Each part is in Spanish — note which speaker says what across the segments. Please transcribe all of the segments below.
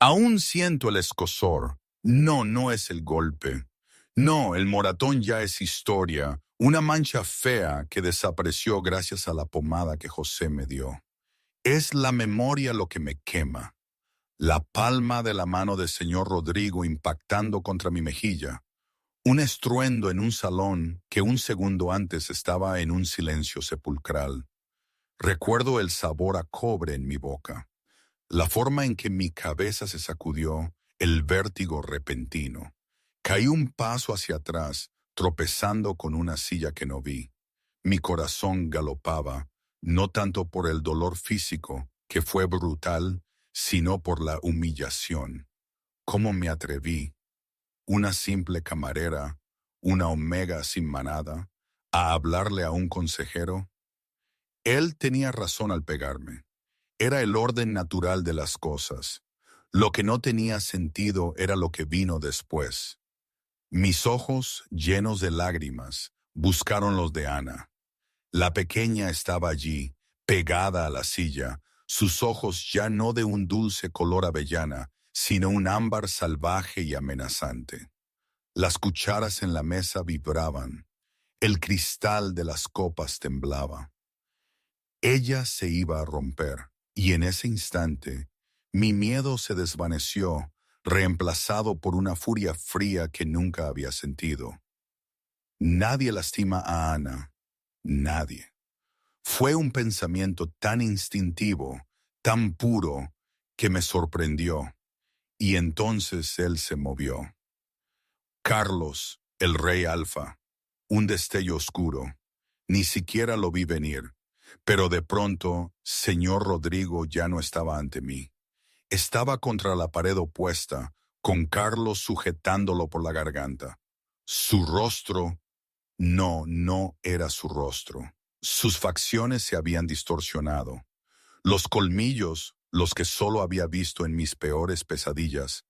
Speaker 1: Aún siento el escozor. No, no es el golpe. No, el moratón ya es historia, una mancha fea que desapareció gracias a la pomada que José me dio. Es la memoria lo que me quema. La palma de la mano del señor Rodrigo impactando contra mi mejilla. Un estruendo en un salón que un segundo antes estaba en un silencio sepulcral. Recuerdo el sabor a cobre en mi boca, la forma en que mi cabeza se sacudió, el vértigo repentino. Caí un paso hacia atrás, tropezando con una silla que no vi. Mi corazón galopaba, no tanto por el dolor físico, que fue brutal, sino por la humillación. ¿Cómo me atreví, una simple camarera, una omega sin manada, a hablarle a un consejero? Él tenía razón al pegarme. Era el orden natural de las cosas. Lo que no tenía sentido era lo que vino después. Mis ojos, llenos de lágrimas, buscaron los de Ana. La pequeña estaba allí, pegada a la silla, sus ojos ya no de un dulce color avellana, sino un ámbar salvaje y amenazante. Las cucharas en la mesa vibraban. El cristal de las copas temblaba. Ella se iba a romper, y en ese instante, mi miedo se desvaneció, reemplazado por una furia fría que nunca había sentido. Nadie lastima a Ana, nadie. Fue un pensamiento tan instintivo, tan puro, que me sorprendió, y entonces él se movió. Carlos, el rey Alfa, un destello oscuro. Ni siquiera lo vi venir, pero de pronto, señor Rodrigo ya no estaba ante mí. Estaba contra la pared opuesta, con Carlos sujetándolo por la garganta. Su rostro, no era su rostro. Sus facciones se habían distorsionado. Los colmillos, los que solo había visto en mis peores pesadillas,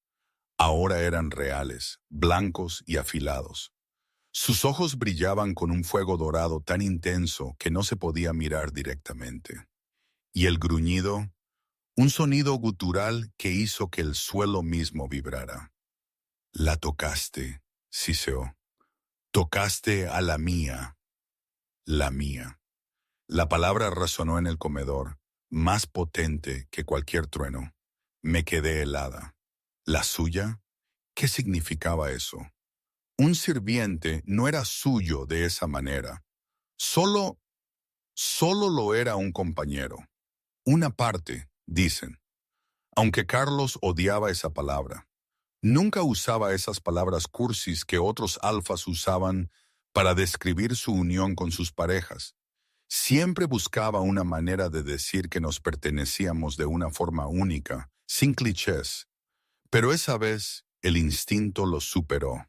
Speaker 1: ahora eran reales, blancos y afilados. Sus ojos brillaban con un fuego dorado tan intenso que no se podía mirar directamente. Y el gruñido, un sonido gutural que hizo que el suelo mismo vibrara. La tocaste, siseó. Tocaste a la mía, la mía. La palabra resonó en el comedor, más potente que cualquier trueno. Me quedé helada. ¿La suya? ¿Qué significaba eso? Un sirviente no era suyo de esa manera. Solo lo era un compañero. Una parte, dicen. Aunque Carlos odiaba esa palabra. Nunca usaba esas palabras cursis que otros alfas usaban para describir su unión con sus parejas. Siempre buscaba una manera de decir que nos pertenecíamos de una forma única, sin clichés. Pero esa vez el instinto lo superó.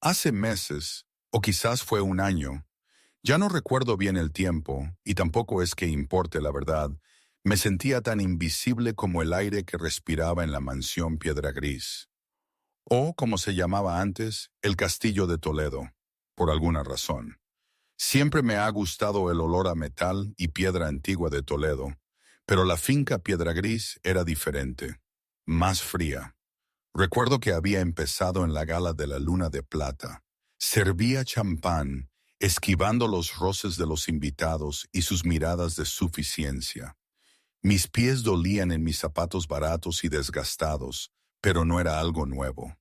Speaker 1: Hace meses, o quizás fue un año, ya no recuerdo bien el tiempo, y tampoco es que importe la verdad, me sentía tan invisible como el aire que respiraba en la mansión Piedra Gris. O, como se llamaba antes, el Castillo de Toledo, por alguna razón. Siempre me ha gustado el olor a metal y piedra antigua de Toledo, pero la finca Piedra Gris era diferente, más fría. Recuerdo que había empezado en la gala de la Luna de Plata. Servía champán, esquivando los roces de los invitados y sus miradas de suficiencia. Mis pies dolían en mis zapatos baratos y desgastados, pero no era algo nuevo.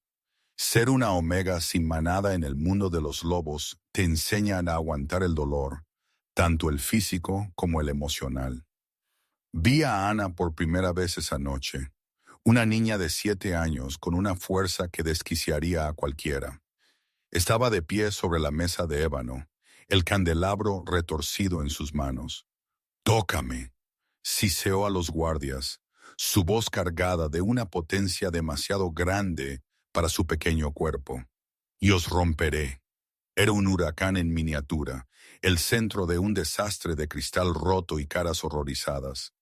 Speaker 1: Ser una omega sin manada en el mundo de los lobos te enseñan a aguantar el dolor, tanto el físico como el emocional. Vi a Ana por primera vez esa noche. Una niña de 7 años con una fuerza que desquiciaría a cualquiera. Estaba de pie sobre la mesa de ébano, el candelabro retorcido en sus manos. «Tócame», siseó a los guardias, su voz cargada de una potencia demasiado grande para su pequeño cuerpo. «Y os romperé». Era un huracán en miniatura, el centro de un desastre de cristal roto y caras horrorizadas.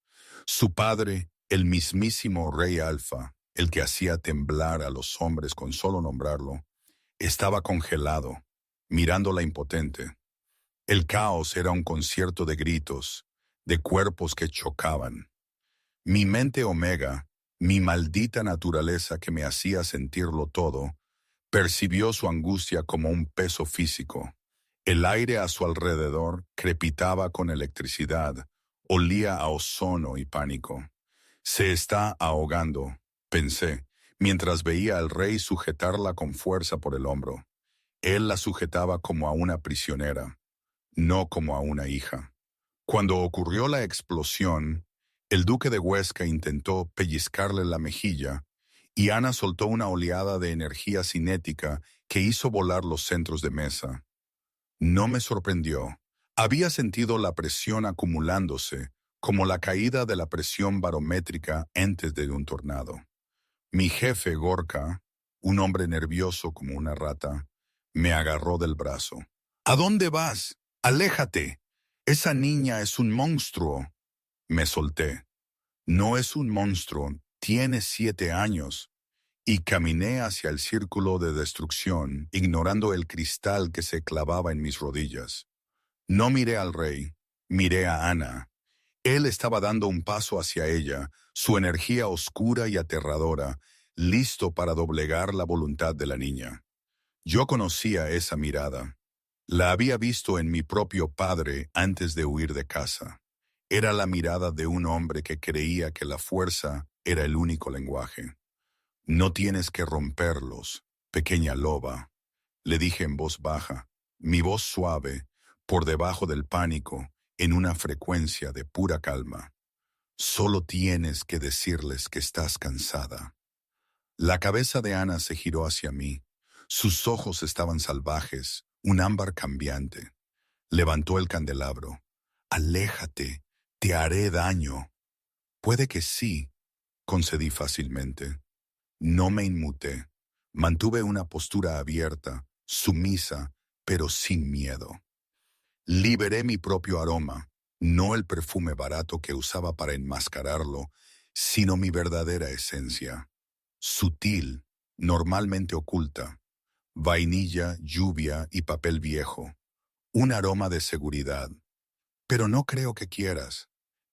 Speaker 1: Su padre, el mismísimo Rey Alfa, el que hacía temblar a los hombres con solo nombrarlo, estaba congelado, mirándola impotente. El caos era un concierto de gritos, de cuerpos que chocaban. Mi mente omega, Mi maldita naturaleza que me hacía sentirlo todo, percibió su angustia como un peso físico. El aire a su alrededor crepitaba con electricidad, olía a ozono y pánico. Se está ahogando, pensé, mientras veía al rey sujetarla con fuerza por el hombro. Él la sujetaba como a una prisionera, no como a una hija. Cuando ocurrió la explosión, el duque de Huesca intentó pellizcarle la mejilla y Ana soltó una oleada de energía cinética que hizo volar los centros de mesa. No me sorprendió. Había sentido la presión acumulándose, como la caída de la presión barométrica antes de un tornado. Mi jefe, Gorka, un hombre nervioso como una rata, me agarró del brazo. ¿A dónde vas? ¡Aléjate! Esa niña es un monstruo. Me solté. No es un monstruo, tiene 7 años. Y caminé hacia el círculo de destrucción, ignorando el cristal que se clavaba en mis rodillas. No miré al rey, miré a Ana. Él estaba dando un paso hacia ella, su energía oscura y aterradora, listo para doblegar la voluntad de la niña. Yo conocía esa mirada. La había visto en mi propio padre antes de huir de casa. Era la mirada de un hombre que creía que la fuerza era el único lenguaje. No tienes que romperlos, pequeña loba, le dije en voz baja, mi voz suave, por debajo del pánico, en una frecuencia de pura calma. Solo tienes que decirles que estás cansada. La cabeza de Ana se giró hacia mí. Sus ojos estaban salvajes, un ámbar cambiante. Levantó el candelabro. Aléjate, te haré daño. Puede que sí, concedí fácilmente. No me inmuté. Mantuve una postura abierta, sumisa, pero sin miedo. Liberé mi propio aroma, no el perfume barato que usaba para enmascararlo, sino mi verdadera esencia. Sutil, normalmente oculta. Vainilla, lluvia y papel viejo. Un aroma de seguridad. Pero no creo que quieras.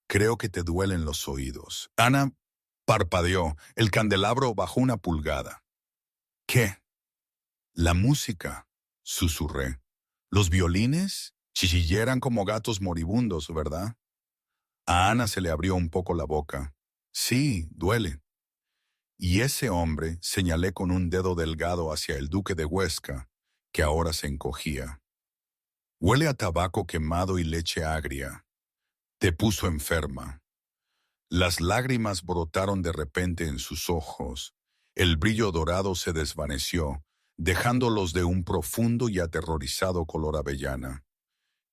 Speaker 1: Creo que te duelen los oídos. Ana parpadeó. El candelabro bajó una pulgada. ¿Qué? La música, susurré. Los violines chillilleran como gatos moribundos, ¿verdad? A Ana se le abrió un poco la boca. Sí, duele. Y ese hombre, señalé con un dedo delgado hacia el duque de Huesca, que ahora se encogía. Huele a tabaco quemado y leche agria. Te puso enferma. Las lágrimas brotaron de repente en sus ojos. El brillo dorado se desvaneció, dejándolos de un profundo y aterrorizado color avellana.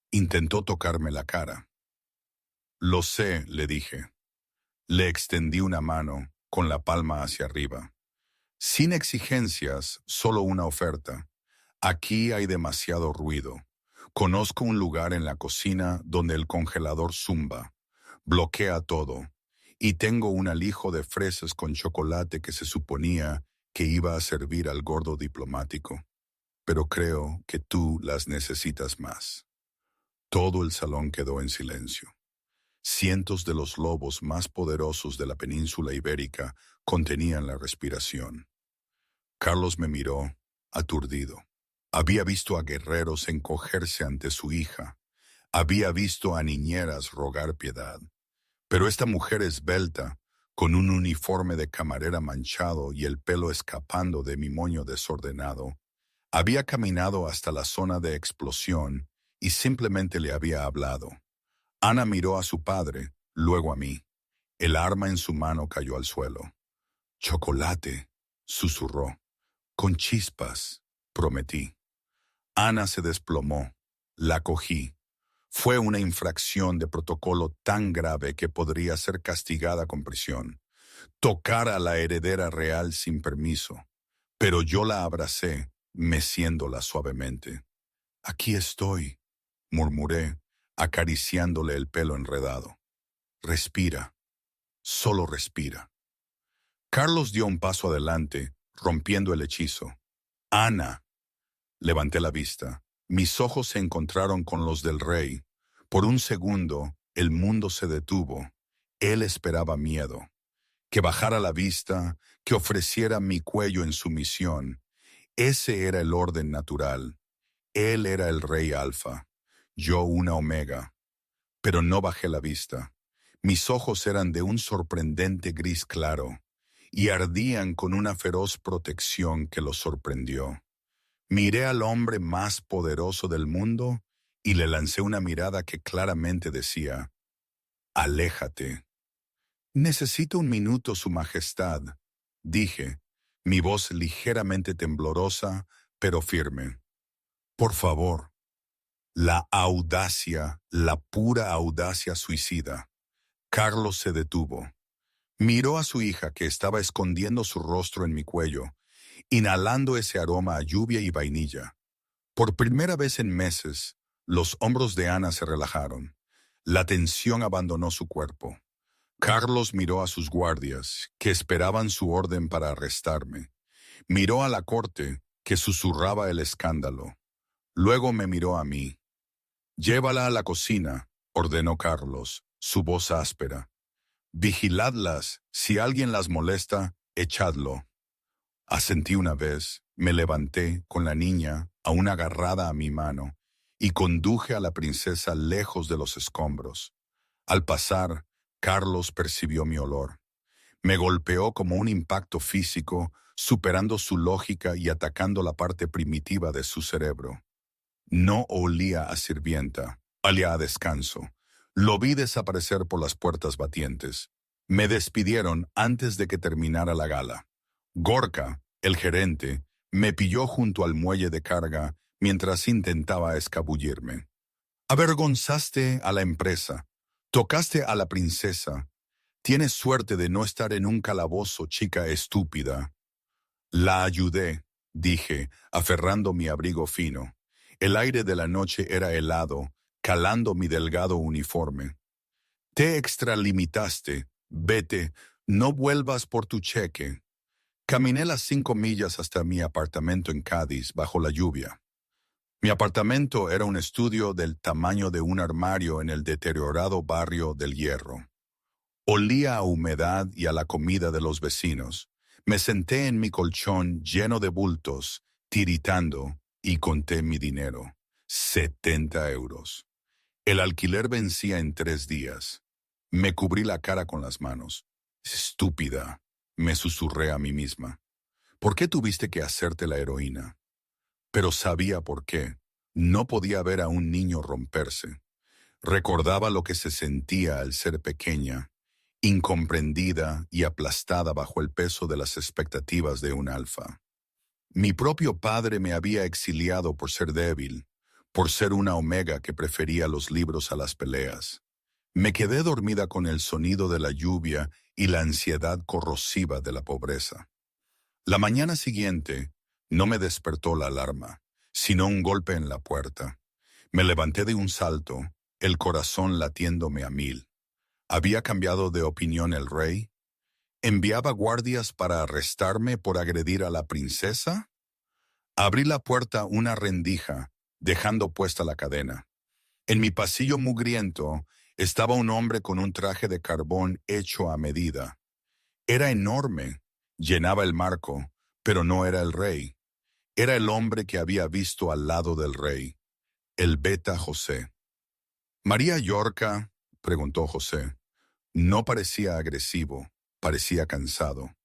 Speaker 1: Intentó tocarme la cara. Lo sé, le dije. Le extendí una mano, con la palma hacia arriba. Sin exigencias, solo una oferta. Aquí hay demasiado ruido. Conozco un lugar en la cocina donde el congelador zumba. Bloquea todo. Y tengo un alijo de fresas con chocolate que se suponía que iba a servir al gordo diplomático. Pero creo que tú las necesitas más. Todo el salón quedó en silencio. Cientos de los lobos más poderosos de la península ibérica contenían la respiración. Carlos me miró, aturdido. Había visto a guerreros encogerse ante su hija. Había visto a niñeras rogar piedad. Pero esta mujer esbelta, con un uniforme de camarera manchado y el pelo escapando de mi moño desordenado, había caminado hasta la zona de explosión y simplemente le había hablado. Ana miró a su padre, luego a mí. El arma en su mano cayó al suelo. Chocolate, susurró. Con chispas, prometí. Ana se desplomó. La cogí. Fue una infracción de protocolo tan grave que podría ser castigada con prisión. Tocar a la heredera real sin permiso. Pero yo la abracé, meciéndola suavemente. Aquí estoy, murmuré, acariciándole el pelo enredado. Respira, solo respira. Carlos dio un paso adelante, rompiendo el hechizo. Ana. Levanté la vista. Mis ojos se encontraron con los del rey. Por un segundo, el mundo se detuvo. Él esperaba miedo. que bajara la vista, que ofreciera mi cuello en sumisión. Ese era el orden natural. Él era el rey alfa, yo una omega. Pero no bajé la vista. Mis ojos eran de un sorprendente gris claro y ardían con una feroz protección que los sorprendió. Miré al hombre más poderoso del mundo y le lancé una mirada que claramente decía, «Aléjate». «Necesito un minuto, Su Majestad», dije, mi voz ligeramente temblorosa, pero firme. «Por favor». La audacia, la pura audacia suicida. Carlos se detuvo. Miró a su hija que estaba escondiendo su rostro en mi cuello, inhalando ese aroma a lluvia y vainilla. Por primera vez en meses, los hombros de Ana se relajaron. La tensión abandonó su cuerpo. Carlos miró a sus guardias, que esperaban su orden para arrestarme. Miró a la corte, que susurraba el escándalo. Luego me miró a mí. «Llévala a la cocina», ordenó Carlos, su voz áspera. «Vigiladlas, si alguien las molesta, echadlo». Asentí una vez, me levanté con la niña aún agarrada a mi mano y conduje a la princesa lejos de los escombros. Al pasar, Carlos percibió mi olor. Me golpeó como un impacto físico, superando su lógica y atacando la parte primitiva de su cerebro. No olía a sirvienta, olía a descanso. Lo vi desaparecer por las puertas batientes. Me despidieron antes de que terminara la gala. Gorka, el gerente, me pilló junto al muelle de carga mientras intentaba escabullirme. «Avergonzaste a la empresa. Tocaste a la princesa. Tienes suerte de no estar en un calabozo, chica estúpida». «La ayudé», dije, aferrando mi abrigo fino. El aire de la noche era helado, calando mi delgado uniforme. «Te extralimitaste. Vete, no vuelvas por tu cheque». Caminé las 5 millas hasta mi apartamento en Cádiz, bajo la lluvia. Mi apartamento era un estudio del tamaño de un armario en el deteriorado barrio del Hierro. Olía a humedad y a la comida de los vecinos. Me senté en mi colchón lleno de bultos, tiritando, y conté mi dinero. 70 euros. El alquiler vencía en 3 días. Me cubrí la cara con las manos. «Estúpida», me susurré a mí misma. «¿Por qué tuviste que hacerte la heroína?» Pero sabía por qué. No podía ver a un niño romperse. Recordaba lo que se sentía al ser pequeña, incomprendida y aplastada bajo el peso de las expectativas de un alfa. Mi propio padre me había exiliado por ser débil, por ser una omega que prefería los libros a las peleas. Me quedé dormida con el sonido de la lluvia y la ansiedad corrosiva de la pobreza. La mañana siguiente no me despertó la alarma, sino un golpe en la puerta. Me levanté de un salto, el corazón latiéndome a 1000. ¿Había cambiado de opinión el rey? ¿Enviaba guardias para arrestarme por agredir a la princesa? Abrí la puerta una rendija, dejando puesta la cadena. En mi pasillo mugriento estaba un hombre con un traje de carbón hecho a medida. Era enorme, llenaba el marco, pero no era el rey. Era el hombre que había visto al lado del rey, el Beta José. «¿María Yorca?», preguntó José. No parecía agresivo, parecía cansado.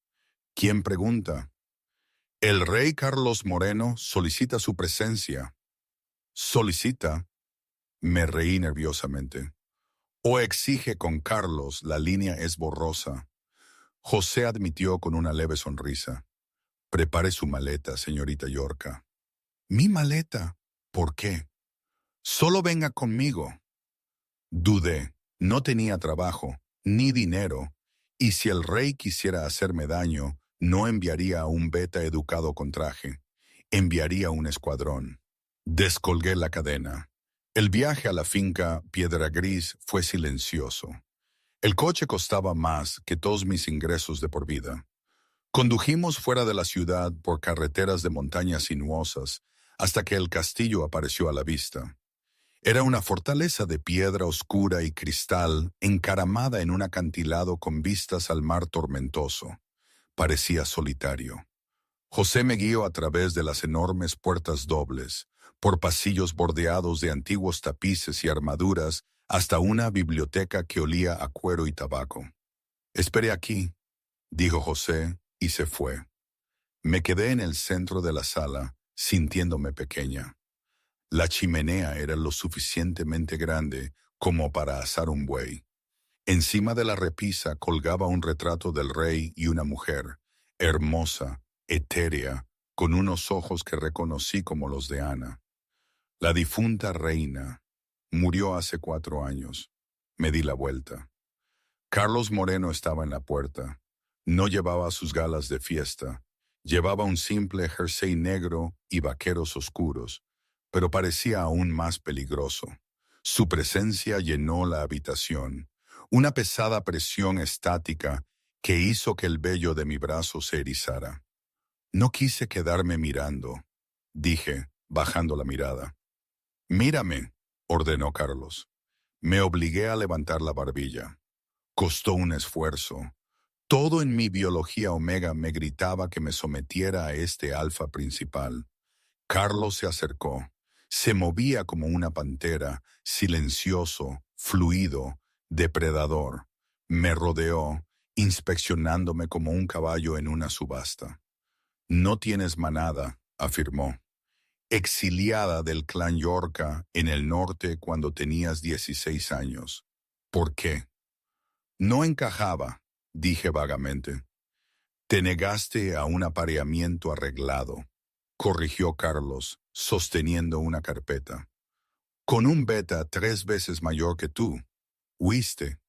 Speaker 1: «¿Quién pregunta?» «El rey Carlos Moreno solicita su presencia». «¿Solicita?», me reí nerviosamente. «O exige con Carlos, la línea es borrosa». José admitió con una leve sonrisa. «Prepare su maleta, señorita Yorca». «¿Mi maleta? ¿Por qué?» «Solo venga conmigo». Dudé. No tenía trabajo, ni dinero, y si el rey quisiera hacerme daño, no enviaría a un beta educado con traje. Enviaría un escuadrón. Descolgué la cadena. El viaje a la finca Piedra Gris fue silencioso. El coche costaba más que todos mis ingresos de por vida. Condujimos fuera de la ciudad por carreteras de montañas sinuosas hasta que el castillo apareció a la vista. Era una fortaleza de piedra oscura y cristal encaramada en un acantilado con vistas al mar tormentoso. Parecía solitario. José me guió a través de las enormes puertas dobles, por pasillos bordeados de antiguos tapices y armaduras, hasta una biblioteca que olía a cuero y tabaco. «Espere aquí», dijo José, y se fue. Me quedé en el centro de la sala, sintiéndome pequeña. La chimenea era lo suficientemente grande como para asar un buey. Encima de la repisa colgaba un retrato del rey y una mujer, hermosa, etérea, con unos ojos que reconocí como los de Ana. La difunta reina murió hace 4 años. Me di la vuelta. Carlos Moreno estaba en la puerta. No llevaba sus galas de fiesta. Llevaba un simple jersey negro y vaqueros oscuros, pero parecía aún más peligroso. Su presencia llenó la habitación, una pesada presión estática que hizo que el vello de mi brazo se erizara. No quise quedarme mirando, dije, bajando la mirada. «Mírame», ordenó Carlos. Me obligué a levantar la barbilla. Costó un esfuerzo. Todo en mi biología omega me gritaba que me sometiera a este alfa principal. Carlos se acercó. Se movía como una pantera, silencioso, fluido, depredador. Me rodeó, inspeccionándome como un caballo en una subasta. «No tienes manada», afirmó. «Exiliada del clan Yorca en el norte cuando tenías 16 años. ¿Por qué?» «No encajaba», dije vagamente. «Te negaste a un apareamiento arreglado», corrigió Carlos, sosteniendo una carpeta. «Con un beta 3 veces mayor que tú. Huiste».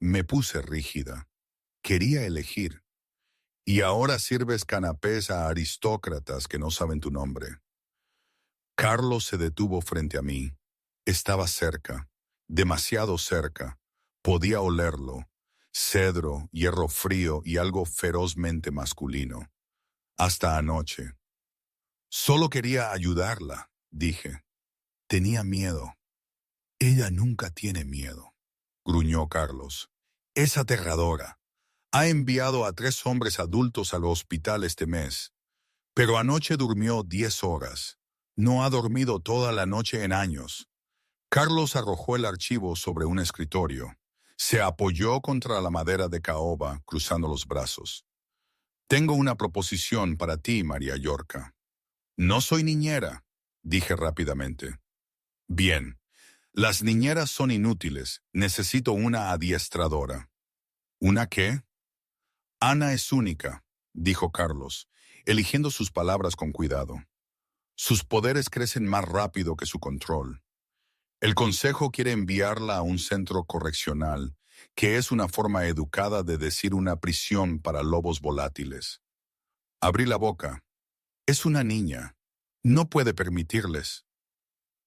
Speaker 1: Me puse rígida. Quería elegir. «Y ahora sirves canapés a aristócratas que no saben tu nombre». Carlos se detuvo frente a mí. Estaba cerca, demasiado cerca. Podía olerlo. Cedro, hierro frío y algo ferozmente masculino. Hasta anoche. «Solo quería ayudarla», dije. Tenía miedo. «Ella nunca tiene miedo», gruñó Carlos. «Es aterradora. Ha enviado a 3 hombres adultos al hospital este mes, pero anoche durmió 10 horas. No ha dormido toda la noche en años». Carlos arrojó el archivo sobre un escritorio. Se apoyó contra la madera de caoba, cruzando los brazos. «Tengo una proposición para ti, María Yorca». «No soy niñera», dije rápidamente. «Bien. Las niñeras son inútiles. Necesito una adiestradora». «¿Una qué?» «Ana es única», dijo Carlos, eligiendo sus palabras con cuidado. «Sus poderes crecen más rápido que su control. El Consejo quiere enviarla a un centro correccional, que es una forma educada de decir una prisión para lobos volátiles». Abrí la boca. «Es una niña. No puede permitirles».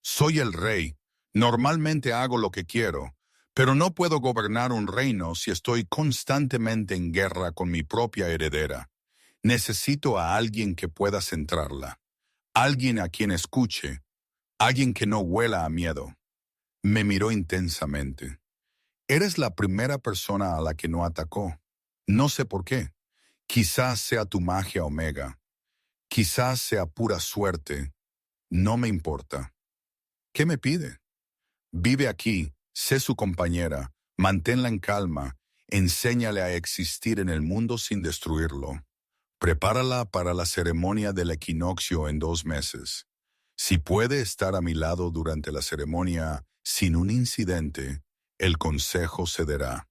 Speaker 1: «Soy el rey. Normalmente hago lo que quiero, pero no puedo gobernar un reino si estoy constantemente en guerra con mi propia heredera. Necesito a alguien que pueda centrarla, alguien a quien escuche, alguien que no huela a miedo». Me miró intensamente. «Eres la primera persona a la que no atacó. No sé por qué. Quizás sea tu magia omega. Quizás sea pura suerte. No me importa». «¿Qué me pide?» «Vive aquí, sé su compañera, manténla en calma, enséñale a existir en el mundo sin destruirlo. Prepárala para la ceremonia del equinoccio en 2 meses. Si puede estar a mi lado durante la ceremonia sin un incidente, el consejo cederá».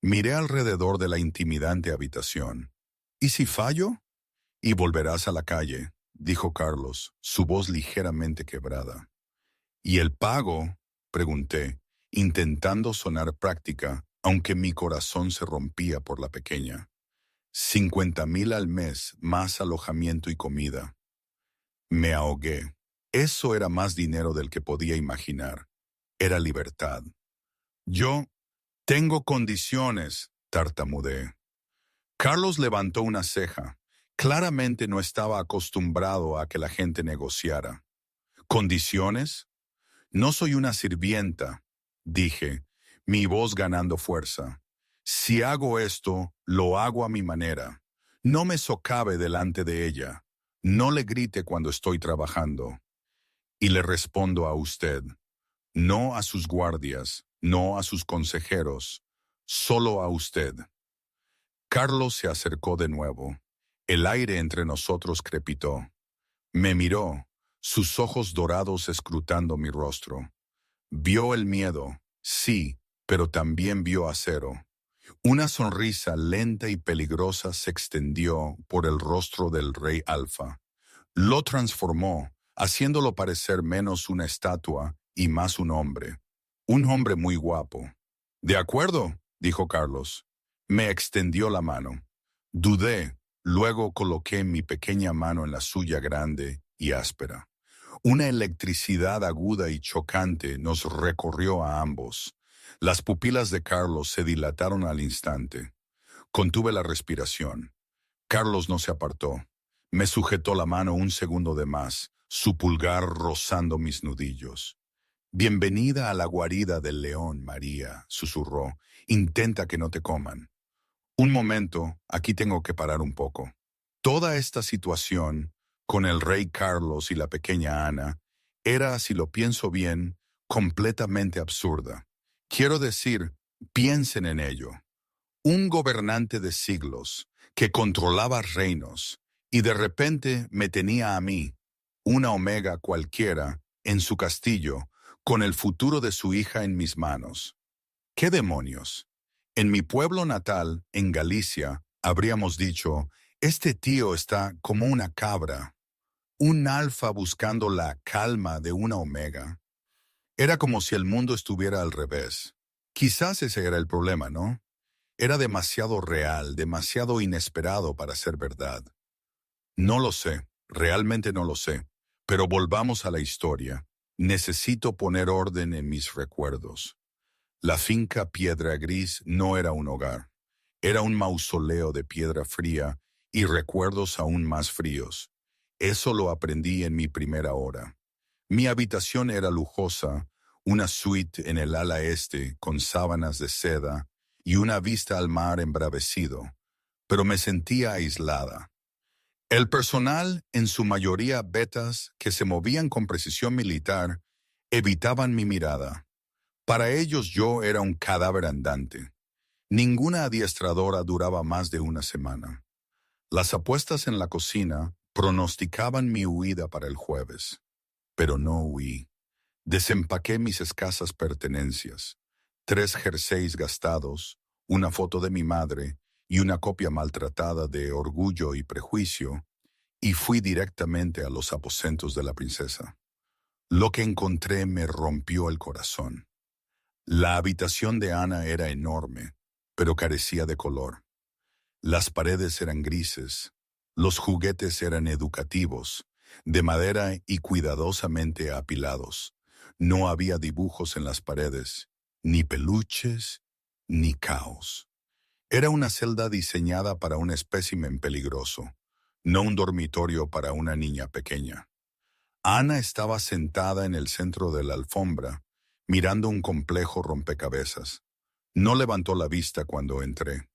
Speaker 1: Miré alrededor de la intimidante habitación. «¿Y si fallo?» «Y volverás a la calle», dijo Carlos, su voz ligeramente quebrada. «¿Y el pago?», pregunté, intentando sonar práctica, aunque mi corazón se rompía por la pequeña. 50,000 al mes, más alojamiento y comida. Me ahogué. Eso era más dinero del que podía imaginar. Era libertad. «Yo tengo condiciones», tartamudeé. Carlos levantó una ceja. Claramente no estaba acostumbrado a que la gente negociara. «¿Condiciones?» No soy una sirvienta, dije, mi voz ganando fuerza. Si hago esto, lo hago a mi manera. No me socave delante de ella. No le grite cuando estoy trabajando. Y le respondo a usted, no a sus guardias, no a sus consejeros, solo a usted. Carlos se acercó de nuevo. El aire entre nosotros crepitó. Me miró, sus ojos dorados escrutando mi rostro. Vio el miedo, sí, pero también vio acero. Una sonrisa lenta y peligrosa se extendió por el rostro del rey Alfa. Lo transformó, haciéndolo parecer menos una estatua y más un hombre. Un hombre muy guapo. De acuerdo, dijo Carlos. Me extendió la mano. Dudé, luego coloqué mi pequeña mano en la suya grande y áspera. Una electricidad aguda y chocante nos recorrió a ambos. Las pupilas de Carlos se dilataron al instante. Contuve la respiración. Carlos no se apartó. Me sujetó la mano un segundo de más, su pulgar rozando mis nudillos. Bienvenida a la guarida del león, María, susurró. Intenta que no te coman. Un momento, aquí tengo que parar un poco. Toda esta situación, con el rey Carlos y la pequeña Ana, era, si lo pienso bien, completamente absurda. Quiero decir, piensen en ello. Un gobernante de siglos, que controlaba reinos, y de repente me tenía a mí, una omega cualquiera, en su castillo, con el futuro de su hija en mis manos. ¿Qué demonios? En mi pueblo natal, en Galicia, habríamos dicho, este tío está como una cabra, un alfa buscando la calma de una omega. Era como si el mundo estuviera al revés. Quizás ese era el problema, ¿no? Era demasiado real, demasiado inesperado para ser verdad. No lo sé, realmente no lo sé, pero volvamos a la historia. Necesito poner orden en mis recuerdos. La finca Piedra Gris no era un hogar. Era un mausoleo de piedra fría y recuerdos aún más fríos. Eso lo aprendí en mi primera hora. Mi habitación era lujosa, una suite en el ala este con sábanas de seda y una vista al mar embravecido, pero me sentía aislada. El personal, en su mayoría betas que se movían con precisión militar, evitaban mi mirada. Para ellos yo era un cadáver andante. Ninguna adiestradora duraba más de una semana. Las apuestas en la cocina pronosticaban mi huida para el jueves, pero no huí. Desempaqué mis escasas pertenencias, 3 jerseys gastados, una foto de mi madre y una copia maltratada de Orgullo y Prejuicio, y fui directamente a los aposentos de la princesa. Lo que encontré me rompió el corazón. La habitación de Ana era enorme, pero carecía de color. Las paredes eran grises, los juguetes eran educativos, de madera y cuidadosamente apilados. No había dibujos en las paredes, ni peluches, ni caos. Era una celda diseñada para un espécimen peligroso, no un dormitorio para una niña pequeña. Ana estaba sentada en el centro de la alfombra, mirando un complejo rompecabezas. No levantó la vista cuando entré.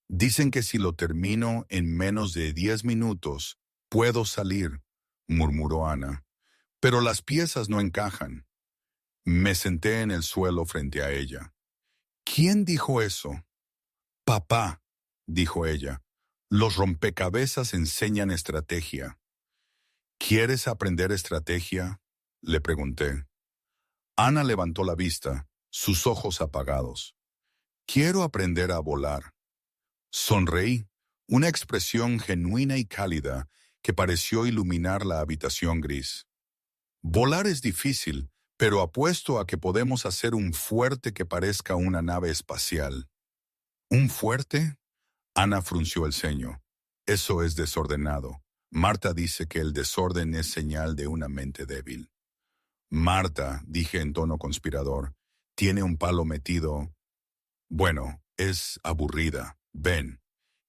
Speaker 1: Dicen que si lo termino en menos de 10 minutos, puedo salir, murmuró Ana. Pero las piezas no encajan. Me senté en el suelo frente a ella. ¿Quién dijo eso? Papá, dijo ella. Los rompecabezas enseñan estrategia. ¿Quieres aprender estrategia? Le pregunté. Ana levantó la vista, sus ojos apagados. Quiero aprender a volar. Sonreí, una expresión genuina y cálida que pareció iluminar la habitación gris. Volar es difícil, pero apuesto a que podemos hacer un fuerte que parezca una nave espacial. ¿Un fuerte? Ana frunció el ceño. Eso es desordenado. Marta dice que el desorden es señal de una mente débil. Marta, dije en tono conspirador, tiene un palo metido. Bueno, es aburrida. Ven.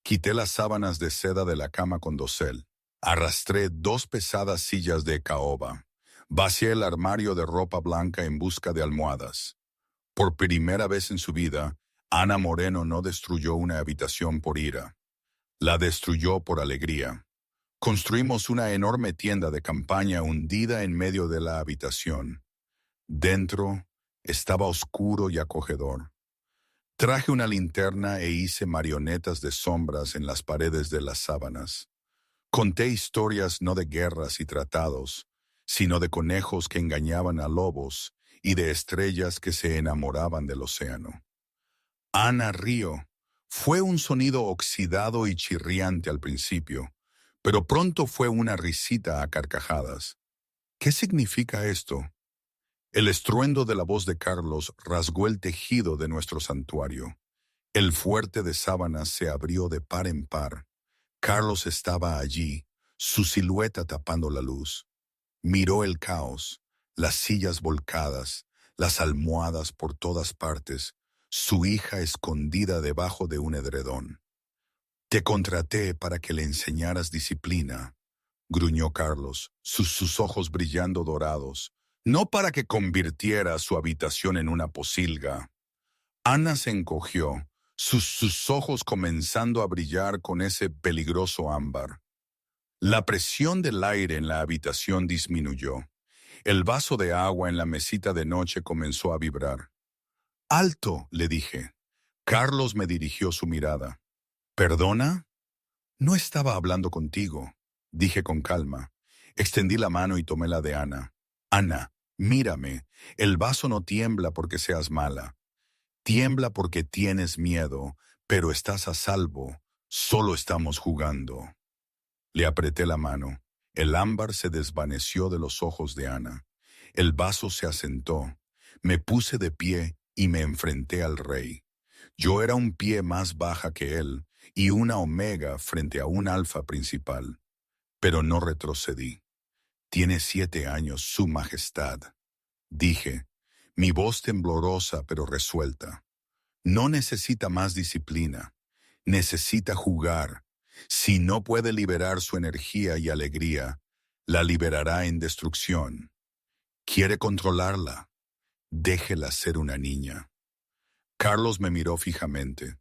Speaker 1: Quité las sábanas de seda de la cama con dosel. Arrastré 2 pesadas sillas de caoba. Vacié el armario de ropa blanca en busca de almohadas. Por primera vez en su vida, Ana Moreno no destruyó una habitación por ira. La destruyó por alegría. Construimos una enorme tienda de campaña hundida en medio de la habitación. Dentro estaba oscuro y acogedor. Traje una linterna e hice marionetas de sombras en las paredes de las sábanas. Conté historias no de guerras y tratados, sino de conejos que engañaban a lobos y de estrellas que se enamoraban del océano. Ana Río fue un sonido oxidado y chirriante al principio, pero pronto fue una risita a carcajadas. ¿Qué significa esto? El estruendo de la voz de Carlos rasgó el tejido de nuestro santuario. El fuerte de sábanas se abrió de par en par. Carlos estaba allí, su silueta tapando la luz. Miró el caos, las sillas volcadas, las almohadas por todas partes, su hija escondida debajo de un edredón. Te contraté para que le enseñaras disciplina, gruñó Carlos, sus ojos brillando dorados, no para que convirtiera su habitación en una posilga. Ana se encogió, sus ojos comenzando a brillar con ese peligroso ámbar. La presión del aire en la habitación disminuyó. El vaso de agua en la mesita de noche comenzó a vibrar. «¡Alto!», le dije. Carlos me dirigió su mirada. «¿Perdona?». «No estaba hablando contigo», dije con calma. Extendí la mano y tomé la de Ana. «Ana, mírame. El vaso no tiembla porque seas mala. Tiembla porque tienes miedo, pero estás a salvo. Solo estamos jugando». Le apreté la mano. El ámbar se desvaneció de los ojos de Ana. El vaso se asentó. Me puse de pie y me enfrenté al rey. Yo era un pie más baja que él y una omega frente a un alfa principal. Pero no retrocedí. «Tiene 7 años, Su Majestad», dije, mi voz temblorosa pero resuelta. «No necesita más disciplina. Necesita jugar. Si no puede liberar su energía y alegría, la liberará en destrucción. ¿Quiere controlarla? Déjela ser una niña». Carlos me miró fijamente.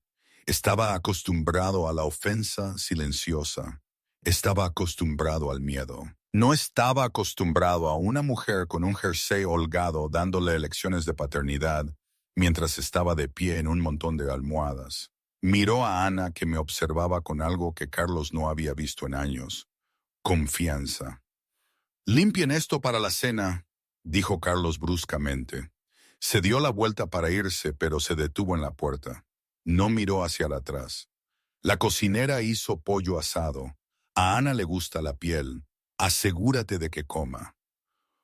Speaker 1: Estaba acostumbrado a la ofensa silenciosa. Estaba acostumbrado al miedo. No estaba acostumbrado a una mujer con un jersey holgado dándole lecciones de paternidad mientras estaba de pie en un montón de almohadas. Miró a Ana, que me observaba con algo que Carlos no había visto en años. Confianza. «Limpien esto para la cena», dijo Carlos bruscamente. Se dio la vuelta para irse, pero se detuvo en la puerta. No miró hacia atrás. La cocinera hizo pollo asado. A Ana le gusta la piel. Asegúrate de que coma.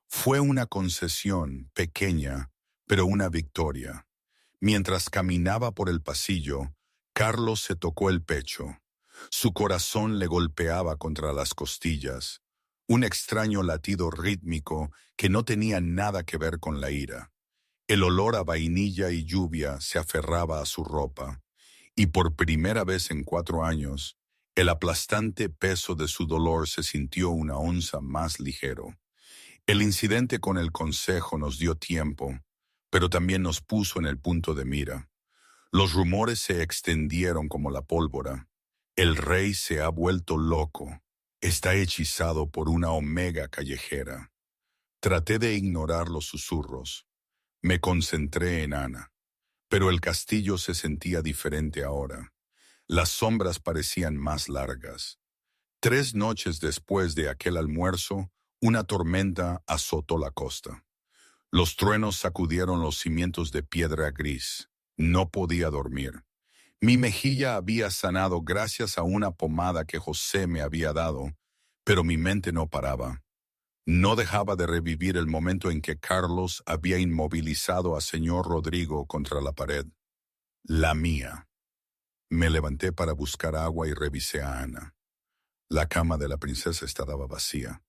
Speaker 1: Fue una concesión pequeña, pero una victoria. Mientras caminaba por el pasillo, Carlos se tocó el pecho. Su corazón le golpeaba contra las costillas. Un extraño latido rítmico que no tenía nada que ver con la ira. El olor a vainilla y lluvia se aferraba a su ropa, y por primera vez en 4 años, el aplastante peso de su dolor se sintió una onza más ligero. El incidente con el consejo nos dio tiempo, pero también nos puso en el punto de mira. Los rumores se extendieron como la pólvora. El rey se ha vuelto loco. Está hechizado por una omega callejera. Traté de ignorar los susurros. Me concentré en Ana, pero el castillo se sentía diferente ahora. Las sombras parecían más largas. 3 noches después de aquel almuerzo, una tormenta azotó la costa. Los truenos sacudieron los cimientos de piedra gris. No podía dormir. Mi mejilla había sanado gracias a una pomada que José me había dado, pero mi mente no paraba. No dejaba de revivir el momento en que Carlos había inmovilizado a señor Rodrigo contra la pared. La mía. Me levanté para buscar agua y revisé a Ana. La cama de la princesa estaba vacía.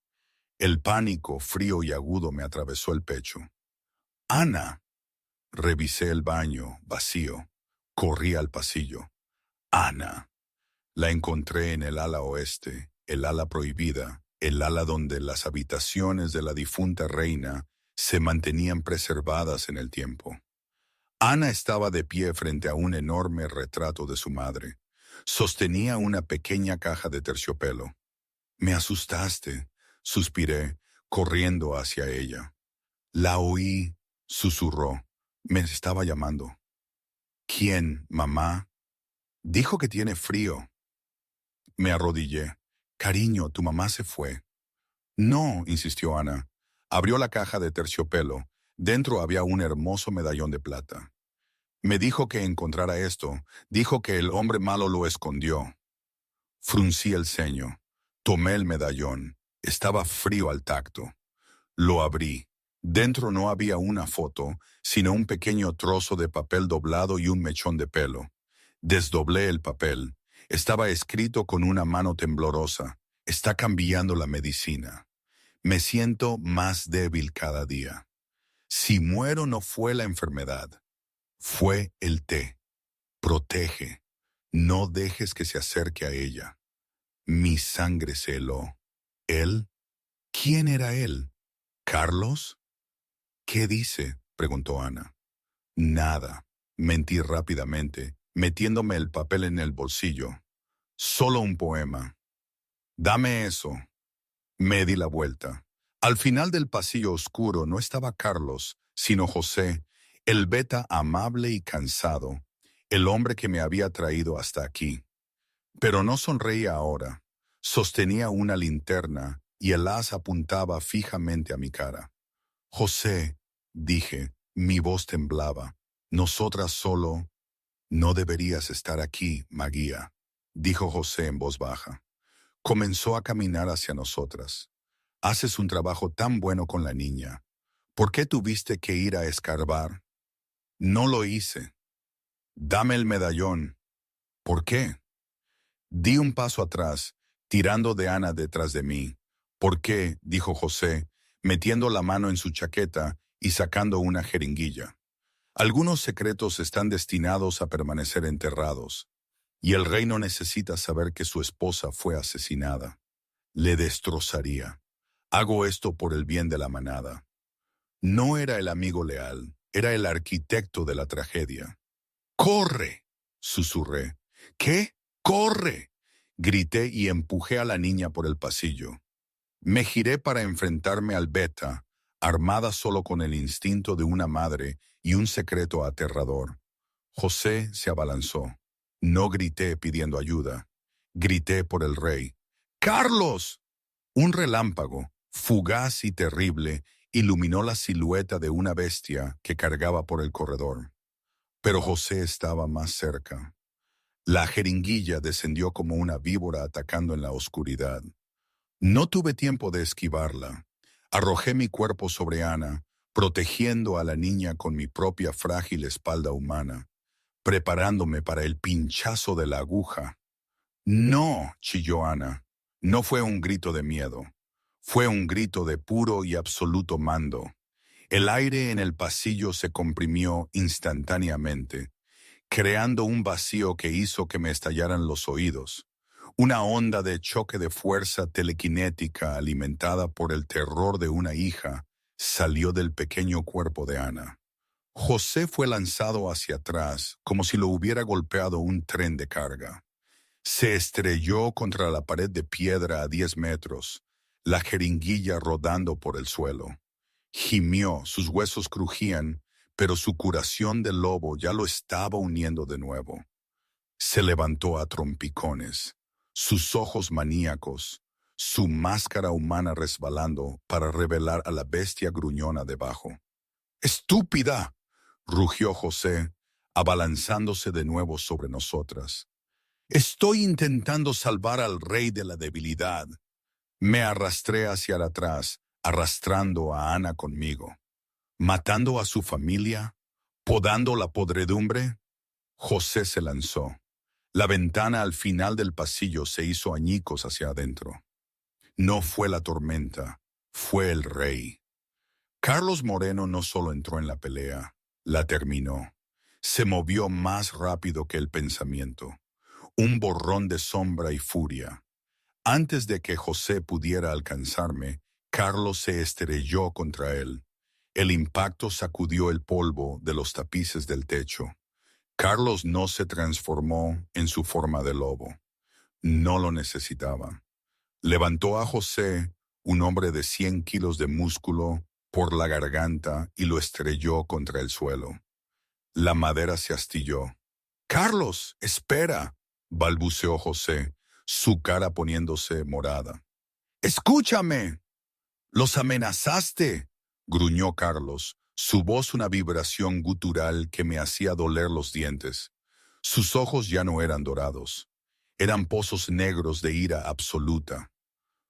Speaker 1: El pánico, frío y agudo, me atravesó el pecho. «Ana». Revisé el baño, vacío. Corrí al pasillo. «Ana». La encontré en el ala oeste, el ala prohibida, el ala donde las habitaciones de la difunta reina se mantenían preservadas en el tiempo. Ana estaba de pie frente a un enorme retrato de su madre. Sostenía una pequeña caja de terciopelo. «Me asustaste», suspiré, corriendo hacia ella. «La oí», susurró. Me estaba llamando. «¿Quién, mamá?» «Dijo que tiene frío». Me arrodillé. «Cariño, tu mamá se fue». «No», insistió Ana. Abrió la caja de terciopelo. Dentro había un hermoso medallón de plata. «Me dijo que encontrara esto. Dijo que el hombre malo lo escondió». Fruncí el ceño. Tomé el medallón. Estaba frío al tacto. Lo abrí. Dentro no había una foto, sino un pequeño trozo de papel doblado y un mechón de pelo. Desdoblé el papel. Estaba escrito con una mano temblorosa. «Está cambiando la medicina. Me siento más débil cada día. Si muero no fue la enfermedad. Fue el té. Protege. No dejes que se acerque a ella». Mi sangre se heló. ¿Él? ¿Quién era él? ¿Carlos? «¿Qué dice?», preguntó Ana. «Nada», mentí rápidamente, metiéndome el papel en el bolsillo. «Solo un poema». «Dame eso». Me di la vuelta. Al final del pasillo oscuro no estaba Carlos, sino José, el beta amable y cansado, el hombre que me había traído hasta aquí. Pero no sonreía ahora. Sostenía una linterna y el haz apuntaba fijamente a mi cara. «José», dije, mi voz temblaba. «Nosotras solo». «No deberías estar aquí, Maguía», dijo José en voz baja. Comenzó a caminar hacia nosotras. «Haces un trabajo tan bueno con la niña. ¿Por qué tuviste que ir a escarbar?» «No lo hice». «Dame el medallón». «¿Por qué?» Di un paso atrás, tirando de Ana detrás de mí. «¿Por qué?», dijo José, metiendo la mano en su chaqueta y sacando una jeringuilla. «Algunos secretos están destinados a permanecer enterrados, y el rey no necesita saber que su esposa fue asesinada. Le destrozaría. Hago esto por el bien de la manada». No era el amigo leal, era el arquitecto de la tragedia. «¡Corre!», susurré. «¿Qué? ¡Corre!», grité y empujé a la niña por el pasillo. Me giré para enfrentarme al beta, armada solo con el instinto de una madre y un secreto aterrador. José se abalanzó. No grité pidiendo ayuda. Grité por el rey. «¡Carlos!». Un relámpago, fugaz y terrible, iluminó la silueta de una bestia que cargaba por el corredor. Pero José estaba más cerca. La jeringuilla descendió como una víbora atacando en la oscuridad. No tuve tiempo de esquivarla. Arrojé mi cuerpo sobre Ana, protegiendo a la niña con mi propia frágil espalda humana, preparándome para el pinchazo de la aguja. «No», chilló Ana. No fue un grito de miedo. Fue un grito de puro y absoluto mando. El aire en el pasillo se comprimió instantáneamente, creando un vacío que hizo que me estallaran los oídos. Una onda de choque de fuerza telequinética alimentada por el terror de una hija salió del pequeño cuerpo de Ana. José fue lanzado hacia atrás como si lo hubiera golpeado un tren de carga. Se estrelló contra la pared de piedra a 10 metros, la jeringuilla rodando por el suelo. Gimió, sus huesos crujían, pero su curación de lobo ya lo estaba uniendo de nuevo. Se levantó a trompicones, sus ojos maníacos, su máscara humana resbalando para revelar a la bestia gruñona debajo. «¡Estúpida!», rugió José, abalanzándose de nuevo sobre nosotras. «Estoy intentando salvar al rey de la debilidad». Me arrastré hacia atrás, arrastrando a Ana conmigo. ¿Matando a su familia? ¿Podando la podredumbre? José se lanzó. La ventana al final del pasillo se hizo añicos hacia adentro. No fue la tormenta, fue el rey. Carlos Moreno no solo entró en la pelea, la terminó. Se movió más rápido que el pensamiento. Un borrón de sombra y furia. Antes de que José pudiera alcanzarme, Carlos se estrelló contra él. El impacto sacudió el polvo de los tapices del techo. Carlos no se transformó en su forma de lobo. No lo necesitaba. Levantó a José, un hombre de 100 kilos de músculo, por la garganta y lo estrelló contra el suelo. La madera se astilló. «¡Carlos, espera!», balbuceó José, su cara poniéndose morada. «¡Escúchame! ¡Los amenazaste!», gruñó Carlos, su voz una vibración gutural que me hacía doler los dientes. Sus ojos ya no eran dorados. Eran pozos negros de ira absoluta.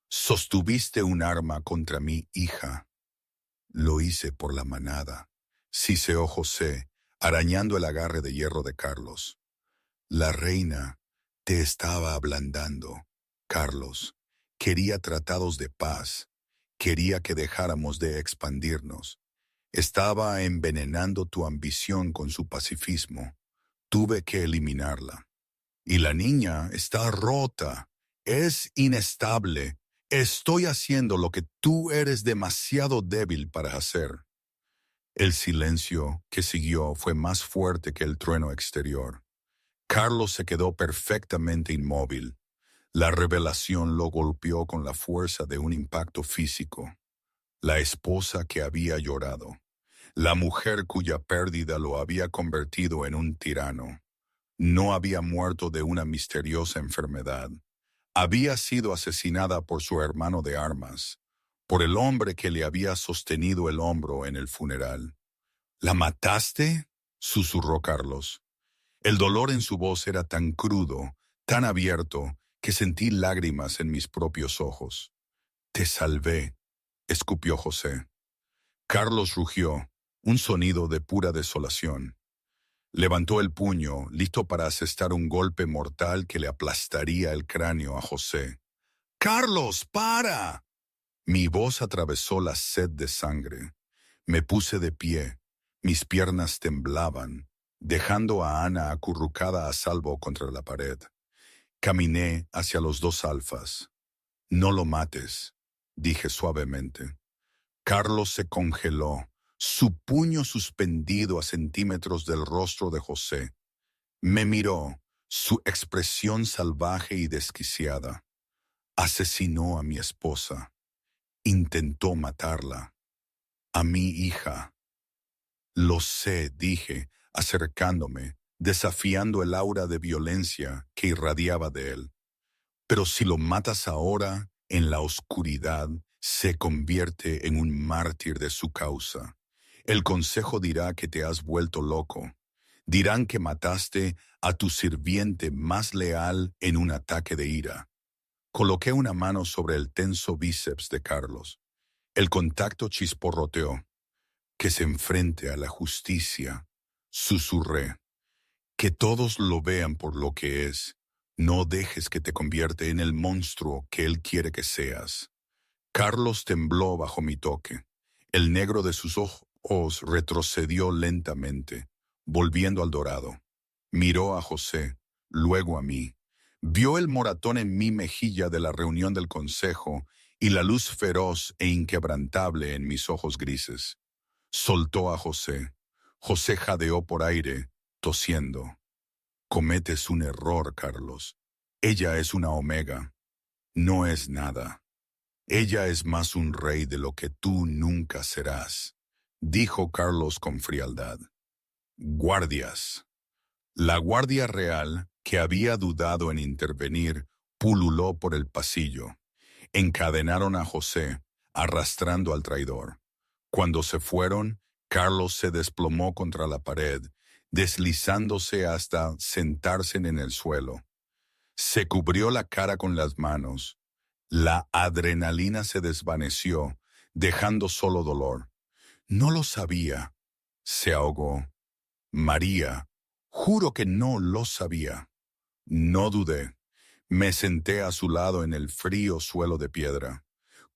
Speaker 1: «Sostuviste un arma contra mi hija». «Lo hice por la manada», siseó José, arañando el agarre de hierro de Carlos. «La reina te estaba ablandando, Carlos. Quería tratados de paz. Quería que dejáramos de expandirnos. Estaba envenenando tu ambición con su pacifismo. Tuve que eliminarla. Y la niña está rota. Es inestable. Estoy haciendo lo que tú eres demasiado débil para hacer». El silencio que siguió fue más fuerte que el trueno exterior. Carlos se quedó perfectamente inmóvil. La revelación lo golpeó con la fuerza de un impacto físico. La esposa que había llorado. La mujer cuya pérdida lo había convertido en un tirano. No había muerto de una misteriosa enfermedad. Había sido asesinada por su hermano de armas, por el hombre que le había sostenido el hombro en el funeral. «¿La mataste?», susurró Carlos. El dolor en su voz era tan crudo, tan abierto, que sentí lágrimas en mis propios ojos. «Te salvé», escupió José. Carlos rugió, un sonido de pura desolación. Levantó el puño, listo para asestar un golpe mortal que le aplastaría el cráneo a José. «¡Carlos, para!». Mi voz atravesó la sed de sangre. Me puse de pie. Mis piernas temblaban, dejando a Ana acurrucada a salvo contra la pared. Caminé hacia los dos alfas. «No lo mates», dije suavemente. Carlos se congeló, su puño suspendido a centímetros del rostro de José. Me miró, su expresión salvaje y desquiciada. Asesinó a mi esposa. Intentó matarla. A mi hija. «Lo sé», dije, acercándome, desafiando el aura de violencia que irradiaba de él. «Pero si lo matas ahora, en la oscuridad, se convierte en un mártir de su causa. El consejo dirá que te has vuelto loco. Dirán que mataste a tu sirviente más leal en un ataque de ira». Coloqué una mano sobre el tenso bíceps de Carlos. El contacto chisporroteó. «Que se enfrente a la justicia», susurré. «Que todos lo vean por lo que es. No dejes que te convierta en el monstruo que él quiere que seas». Carlos tembló bajo mi toque. El negro de sus ojos retrocedió lentamente, volviendo al dorado. Miró a José, luego a mí. Vio el moratón en mi mejilla de la reunión del consejo y la luz feroz e inquebrantable en mis ojos grises. Soltó a José. José jadeó por aire, tosiendo. «Cometes un error, Carlos. Ella es una omega. No es nada. Ella es más un rey de lo que tú nunca serás», dijo Carlos con frialdad. «Guardias». La guardia real, que había dudado en intervenir, pululó por el pasillo. Encadenaron a José, arrastrando al traidor. Cuando se fueron, Carlos se desplomó contra la pared, deslizándose hasta sentarse en el suelo. Se cubrió la cara con las manos. La adrenalina se desvaneció, dejando solo dolor. «No lo sabía», se ahogó. «María, juro que no lo sabía». No dudé. Me senté a su lado en el frío suelo de piedra.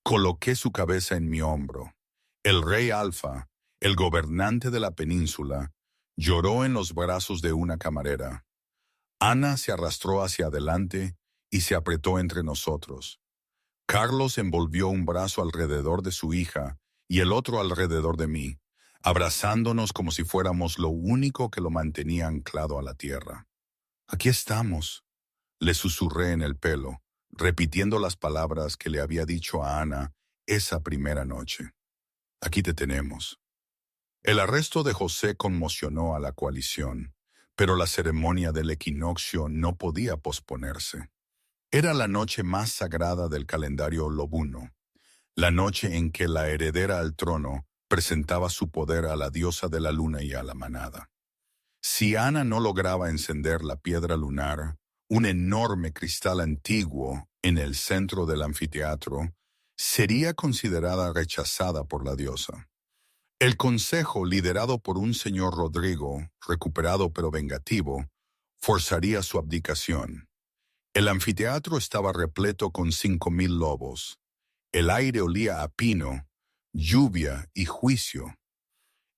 Speaker 1: Coloqué su cabeza en mi hombro. El rey Alfa, el gobernante de la península, lloró en los brazos de una camarera. Ana se arrastró hacia adelante y se apretó entre nosotros. Carlos envolvió un brazo alrededor de su hija y el otro alrededor de mí, abrazándonos como si fuéramos lo único que lo mantenía anclado a la tierra. Aquí estamos, le susurré en el pelo, repitiendo las palabras que le había dicho a Ana esa primera noche. Aquí te tenemos. El arresto de José conmocionó a la coalición, pero la ceremonia del equinoccio no podía posponerse. Era la noche más sagrada del calendario lobuno, la noche en que la heredera al trono presentaba su poder a la diosa de la luna y a la manada. Si Ana no lograba encender la piedra lunar, un enorme cristal antiguo en el centro del anfiteatro, sería considerada rechazada por la diosa. El consejo, liderado por un señor Rodrigo, recuperado pero vengativo, forzaría su abdicación. El anfiteatro estaba repleto con 5,000 lobos. El aire olía a pino, lluvia y juicio.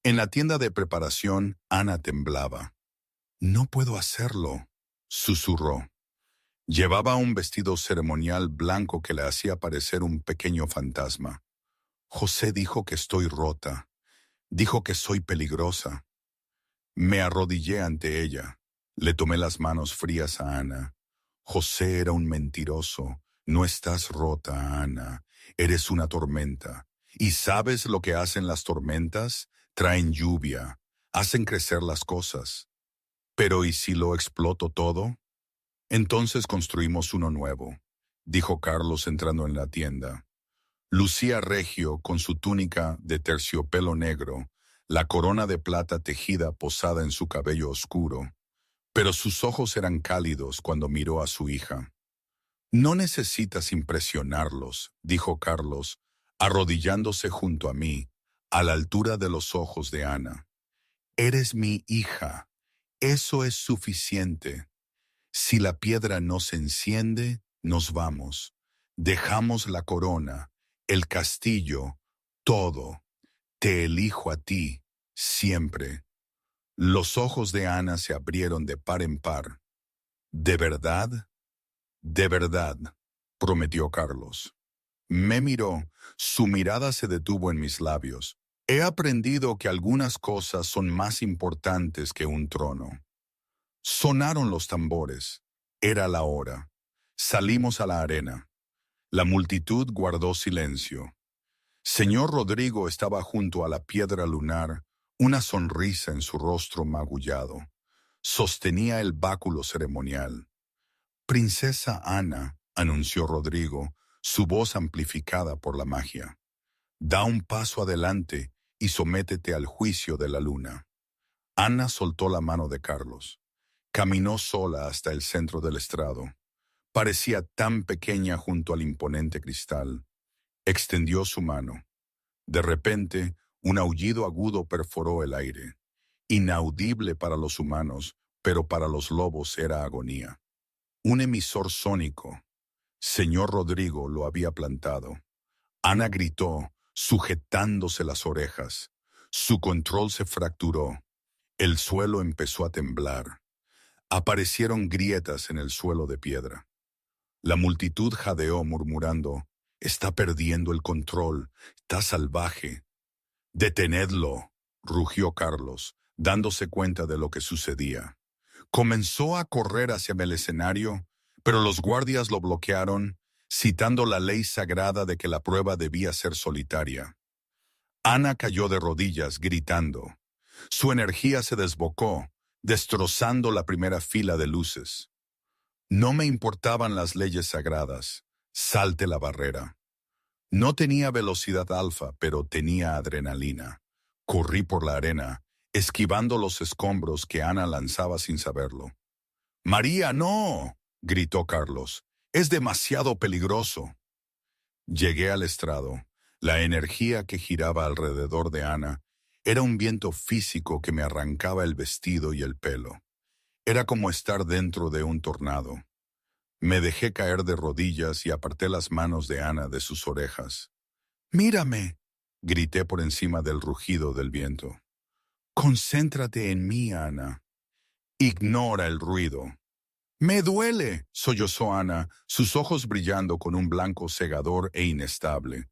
Speaker 1: En la tienda de preparación, Ana temblaba. «No puedo hacerlo», susurró. Llevaba un vestido ceremonial blanco que le hacía parecer un pequeño fantasma. José dijo que estoy rota. Dijo que soy peligrosa. Me arrodillé ante ella. Le tomé las manos frías a Ana. José era un mentiroso. No estás rota, Ana. Eres una tormenta. ¿Y sabes lo que hacen las tormentas? Traen lluvia. Hacen crecer las cosas. Pero ¿y si lo exploto todo? Entonces construimos uno nuevo, dijo Carlos entrando en la tienda. Lucía regio con su túnica de terciopelo negro, la corona de plata tejida posada en su cabello oscuro, pero sus ojos eran cálidos cuando miró a su hija. «No necesitas impresionarlos», dijo Carlos, arrodillándose junto a mí, a la altura de los ojos de Ana. «Eres mi hija. Eso es suficiente. Si la piedra no se enciende, nos vamos. Dejamos la corona, el castillo, todo. Te elijo a ti, siempre». Los ojos de Ana se abrieron de par en par. «¿De verdad?» «De verdad», prometió Carlos. Me miró, su mirada se detuvo en mis labios. He aprendido que algunas cosas son más importantes que un trono. Sonaron los tambores. Era la hora. Salimos a la arena. La multitud guardó silencio. Señor Rodrigo estaba junto a la piedra lunar, una sonrisa en su rostro magullado. Sostenía el báculo ceremonial. «Princesa Ana», anunció Rodrigo, su voz amplificada por la magia. «Da un paso adelante y sométete al juicio de la luna». Ana soltó la mano de Carlos. Caminó sola hasta el centro del estrado. Parecía tan pequeña junto al imponente cristal. Extendió su mano. De repente, un aullido agudo perforó el aire. Inaudible para los humanos, pero para los lobos era agonía. Un emisor sónico. Señor Rodrigo lo había plantado. Ana gritó, sujetándose las orejas. Su control se fracturó. El suelo empezó a temblar. Aparecieron grietas en el suelo de piedra. La multitud jadeó murmurando, «Está perdiendo el control, está salvaje». «Detenedlo», rugió Carlos, dándose cuenta de lo que sucedía. Comenzó a correr hacia el escenario, pero los guardias lo bloquearon, citando la ley sagrada de que la prueba debía ser solitaria. Ana cayó de rodillas, gritando. Su energía se desbocó, destrozando la primera fila de luces. No me importaban las leyes sagradas. Salte la barrera. No tenía velocidad alfa, pero tenía adrenalina. Corrí por la arena, esquivando los escombros que Ana lanzaba sin saberlo. «¡María, no!», gritó Carlos. «Es demasiado peligroso». Llegué al estrado. La energía que giraba alrededor de Ana era un viento físico que me arrancaba el vestido y el pelo. Era como estar dentro de un tornado. Me dejé caer de rodillas y aparté las manos de Ana de sus orejas. «¡Mírame!», grité por encima del rugido del viento. «Concéntrate en mí, Ana. Ignora el ruido». Me duele, sollozó Ana, sus ojos brillando con un blanco cegador e inestable.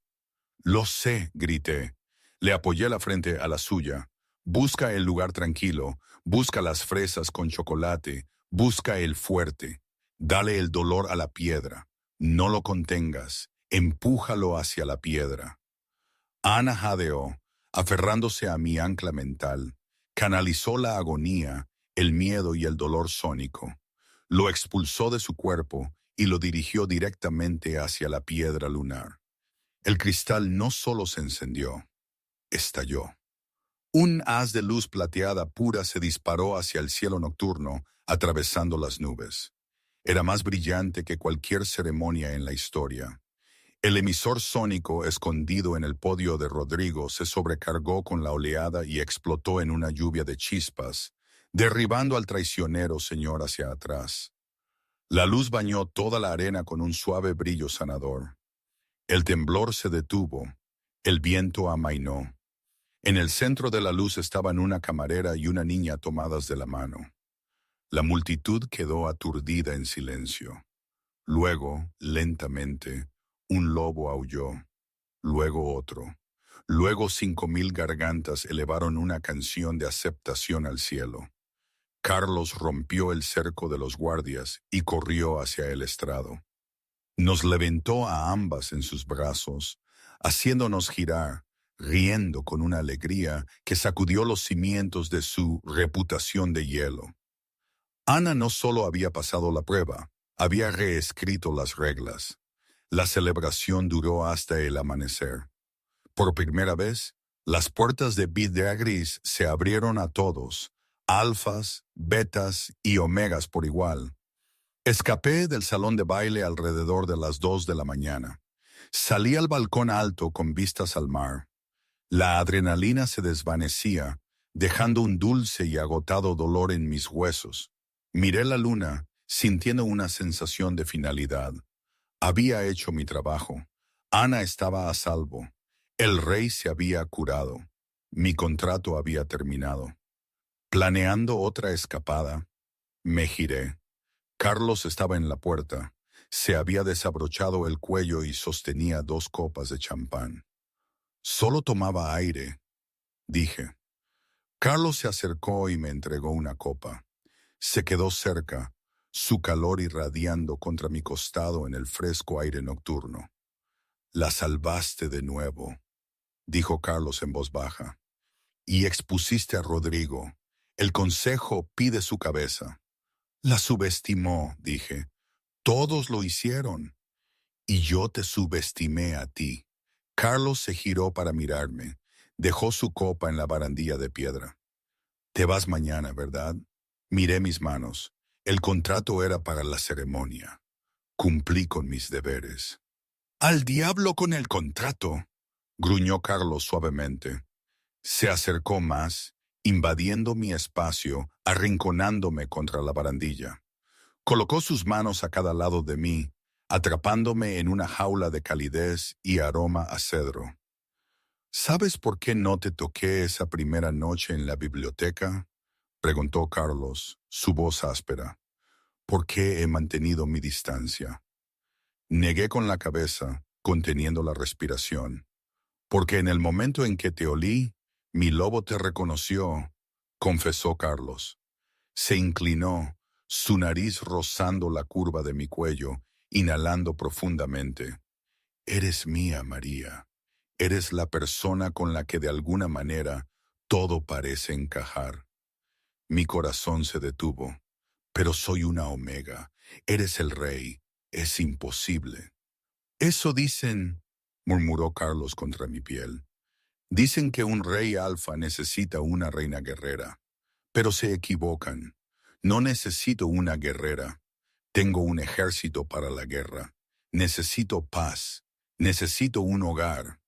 Speaker 1: Lo sé, grité. Le apoyé la frente a la suya. Busca el lugar tranquilo, busca las fresas con chocolate, busca el fuerte. Dale el dolor a la piedra. No lo contengas, empújalo hacia la piedra. Ana jadeó, aferrándose a mi ancla mental. Canalizó la agonía, el miedo y el dolor sónico. Lo expulsó de su cuerpo y lo dirigió directamente hacia la piedra lunar. El cristal no solo se encendió, estalló. Un haz de luz plateada pura se disparó hacia el cielo nocturno, atravesando las nubes. Era más brillante que cualquier ceremonia en la historia. El emisor sónico escondido en el podio de Rodrigo se sobrecargó con la oleada y explotó en una lluvia de chispas, derribando al traicionero señor hacia atrás. La luz bañó toda la arena con un suave brillo sanador. El temblor se detuvo, el viento amainó. En el centro de la luz estaban una camarera y una niña tomadas de la mano. La multitud quedó aturdida en silencio. Luego, lentamente, un lobo aulló, luego otro. Luego 5000 gargantas elevaron una canción de aceptación al cielo. Carlos rompió el cerco de los guardias y corrió hacia el estrado. Nos levantó a ambas en sus brazos, haciéndonos girar, riendo con una alegría que sacudió los cimientos de su reputación de hielo. Ana no solo había pasado la prueba, había reescrito las reglas. La celebración duró hasta el amanecer. Por primera vez, las puertas de Vidria Gris se abrieron a todos, alfas, betas y omegas por igual. Escapé del salón de baile alrededor de las 2 de la mañana. Salí al balcón alto con vistas al mar. La adrenalina se desvanecía, dejando un dulce y agotado dolor en mis huesos. Miré la luna, sintiendo una sensación de finalidad. Había hecho mi trabajo. Ana estaba a salvo. El rey se había curado. Mi contrato había terminado. Planeando otra escapada, me giré. Carlos estaba en la puerta. Se había desabrochado el cuello y sostenía 2 copas de champán. Solo tomaba aire, dije. Carlos se acercó y me entregó una copa. Se quedó cerca, su calor irradiando contra mi costado en el fresco aire nocturno. La salvaste de nuevo, dijo Carlos en voz baja. Y expusiste a Rodrigo. El consejo pide su cabeza. La subestimó, dije. Todos lo hicieron. Y yo te subestimé a ti. Carlos se giró para mirarme. Dejó su copa en la barandilla de piedra. Te vas mañana, ¿verdad? Miré mis manos. El contrato era para la ceremonia. Cumplí con mis deberes. ¡Al diablo con el contrato!, gruñó Carlos suavemente. Se acercó más, invadiendo mi espacio, arrinconándome contra la barandilla. Colocó sus manos a cada lado de mí, atrapándome en una jaula de calidez y aroma a cedro. ¿Sabes por qué no te toqué esa primera noche en la biblioteca?, preguntó Carlos, su voz áspera. ¿Por qué he mantenido mi distancia? Negué con la cabeza, conteniendo la respiración. Porque en el momento en que te olí, mi lobo te reconoció, confesó Carlos. Se inclinó, su nariz rozando la curva de mi cuello, inhalando profundamente. Eres mía, María. Eres la persona con la que de alguna manera todo parece encajar. Mi corazón se detuvo. Pero soy una omega. Eres el rey. Es imposible. Eso dicen, murmuró Carlos contra mi piel. Dicen que un rey alfa necesita una reina guerrera. Pero se equivocan. No necesito una guerrera. Tengo un ejército para la guerra. Necesito paz. Necesito un hogar.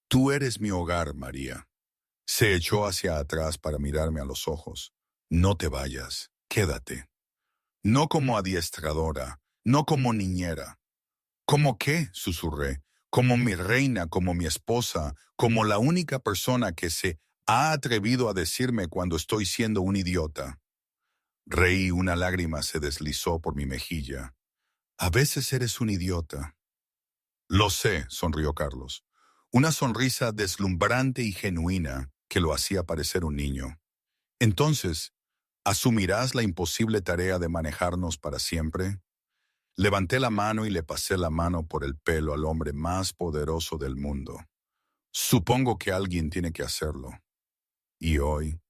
Speaker 1: Tú eres mi hogar, María. Se echó hacia atrás para mirarme a los ojos. No te vayas. Quédate. No como adiestradora, no como niñera. ¿Cómo qué?, susurré. Como mi reina, como mi esposa, como la única persona que se ha atrevido a decirme cuando estoy siendo un idiota. Reí, una lágrima se deslizó por mi mejilla. A veces eres un idiota. Lo sé, sonrió Carlos. Una sonrisa deslumbrante y genuina que lo hacía parecer un niño. Entonces, ¿asumirás la imposible tarea de manejarnos para siempre? Levanté la mano y le pasé la mano por el pelo al hombre más poderoso del mundo. Supongo que alguien tiene que hacerlo. Y hoy,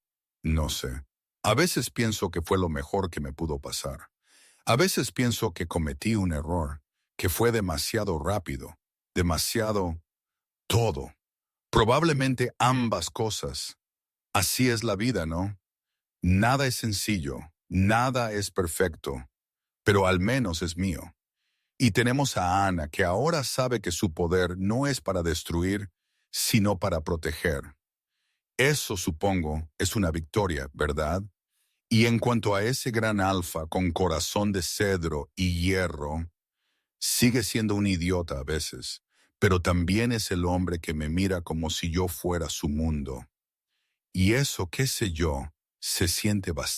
Speaker 1: no sé. A veces pienso que fue lo mejor que me pudo pasar. A veces pienso que cometí un error, que fue demasiado rápido, demasiado todo. Probablemente ambas cosas. Así es la vida, ¿no? Nada es sencillo, nada es perfecto, pero al menos es mío. Y tenemos a Ana, que ahora sabe que su poder no es para destruir, sino para proteger. Eso, supongo, es una victoria, ¿verdad? Y en cuanto a ese gran alfa con corazón de cedro y hierro, sigue siendo un idiota a veces, pero también es el hombre que me mira como si yo fuera su mundo. Y eso, qué sé yo, se siente bastante.